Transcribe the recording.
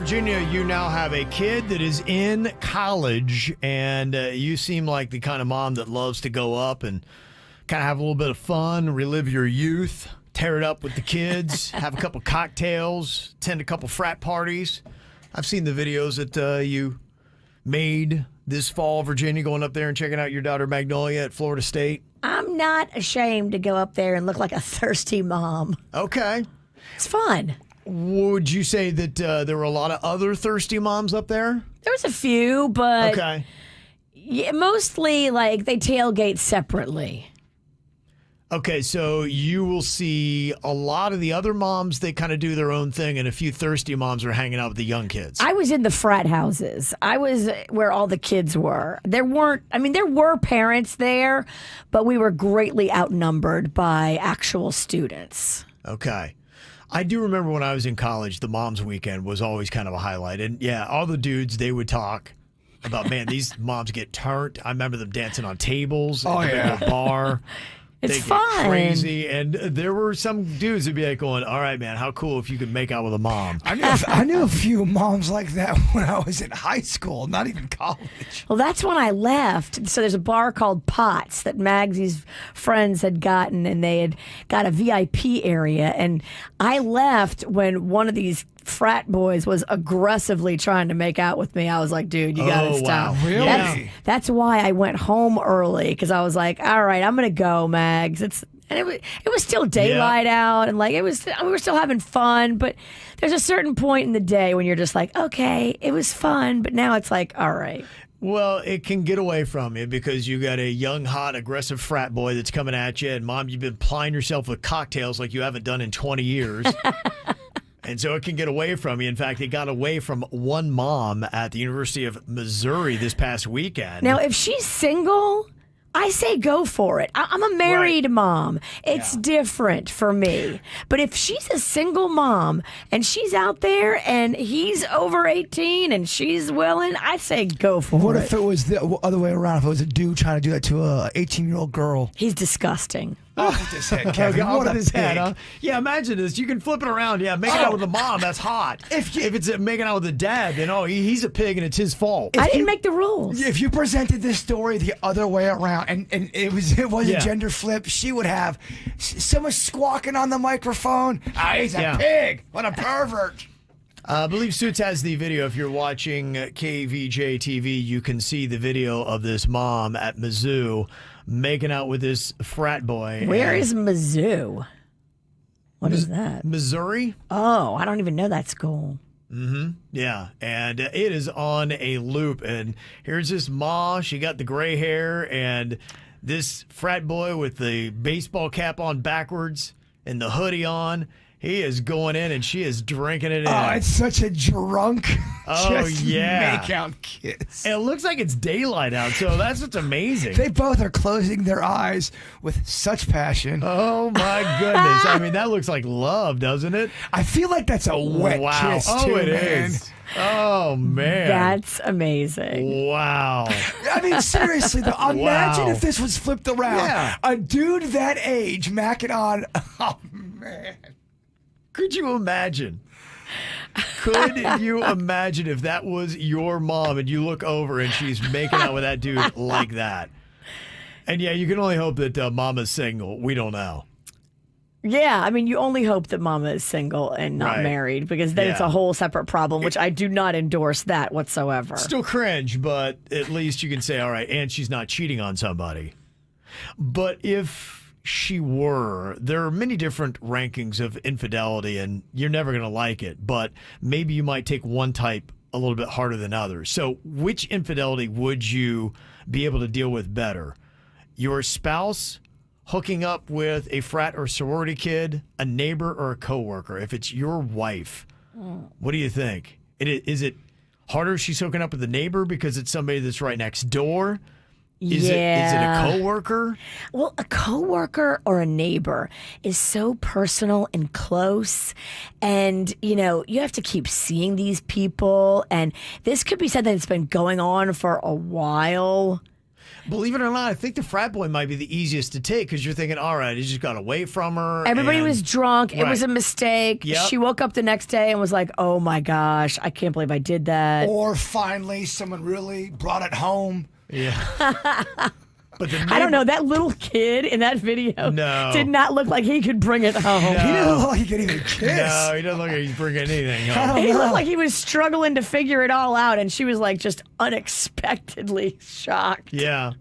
Virginia, you now have a kid that is in college, and you seem like the kind of mom that loves to go up and kind of have a little bit of fun, relive your youth, tear it up with the kids, have a couple cocktails, attend a couple frat parties. I've seen the videos that you made this fall, Virginia, going up there and checking out your daughter Magnolia at Florida State. I'm not ashamed to go up there and look like a thirsty mom. Okay. It's fun. Would you say that there were a lot of other thirsty moms up there? There was a few, but Okay. yeah, mostly like they tailgate separately. Okay, so you will see a lot of the other moms, they kind of do their own thing, and a few thirsty moms are hanging out with the young kids. I was in the frat houses. I was where all the kids were. There were parents there, but we were greatly outnumbered by actual students. Okay. I do remember when I was in college, the mom's weekend was always kind of a highlight. And yeah, all the dudes, they would talk about, man, these moms get turned. I remember them dancing on tables at the bar. It's They fun. get crazy. And there were some dudes that'd be like going, all right, man, how cool if you could make out with a mom. I knew a few moms like that when I was in high school, not even college. Well, that's when I left. So there's a bar called Potts that Magsy's friends had gotten, and they had got a VIP area. And I left when one of these frat boys was aggressively trying to make out with me. I was like, dude, you gotta stop. Wow. Really? That's why I went home early, because I was like, all right, I'm gonna go, Mags. It was still daylight out, and like we were still having fun. But there's a certain point in the day when you're just like, okay, it was fun, but now it's like, all right. Well, it can get away from you because you got a young, hot, aggressive frat boy that's coming at you, and mom, you've been plying yourself with cocktails like you haven't done in 20 years. And so it can get away from you. In fact, it got away from one mom at the University of Missouri this past weekend. Now, if she's single, I say go for it. I'm a married mom. It's different for me. But if she's a single mom and she's out there and he's over 18 and she's willing, I say go for it. What if it was the other way around? If it was a dude trying to do that to a 18-year-old girl? He's disgusting. Off with his head, Kevin. Off What with a his head, pig. huh? Yeah, imagine this. You can flip it around. Yeah, making out with a mom, that's hot. If it's making out with a dad, then he's a pig and it's his fault. I didn't make the rules. If you presented this story the other way around and it was a gender flip, she would have someone squawking on the microphone. He's a pig. What a pervert. I believe Suits has the video. If you're watching KVJ TV, you can see the video of this mom at Mizzou making out with this frat boy. Where is Mizzou? What is that? Missouri? Oh, I don't even know that school. Yeah, and it is on a loop. And here's this ma. She got the gray hair, and this frat boy with the baseball cap on backwards and the hoodie on. He is going in, and she is drinking it in. Oh, it's such a drunk make-out kiss. And it looks like it's daylight out, so that's what's amazing. They both are closing their eyes with such passion. Oh, my goodness. I mean, that looks like love, doesn't it? I feel like that's a wet kiss, too, it man. is. Oh, man. That's amazing. Wow. I mean, seriously, though, imagine if this was flipped around. Yeah. A dude that age macking on. Oh, man. Could you imagine? Could you imagine if that was your mom and you look over and she's making out with that dude like that? And yeah, you can only hope that mama's single. We don't know. Yeah, I mean, you only hope that mama is single and not married, because then it's a whole separate problem, which I do not endorse that whatsoever. Still cringe, but at least you can say, all right, and she's not cheating on somebody. But if she were, there are many different rankings of infidelity, and you're never going to like it, but maybe you might take one type a little bit harder than others. So which infidelity would you be able to deal with better? Your spouse hooking up with a frat or sorority kid, a neighbor, or a coworker? If it's your wife, what do you think? Is it harder if she's hooking up with a neighbor because it's somebody that's right next door? Is it a coworker? Well, a coworker or a neighbor is so personal and close, and you have to keep seeing these people, and this could be something that's been going on for a while. Believe it or not, I think the frat boy might be the easiest to take because you're thinking, all right, he just got away from her. Everybody and- was drunk. It Right. was a mistake. Yep. She woke up the next day and was like, oh my gosh, I can't believe I did that. Or finally, someone really brought it home. Yeah. But the I don't know. That little kid in that video No. did not look like he could bring it home. He didn't look like he could even kiss. No, he doesn't look like he's bringing anything home. He looked like he was struggling to figure it all out, and she was like just unexpectedly shocked. Yeah.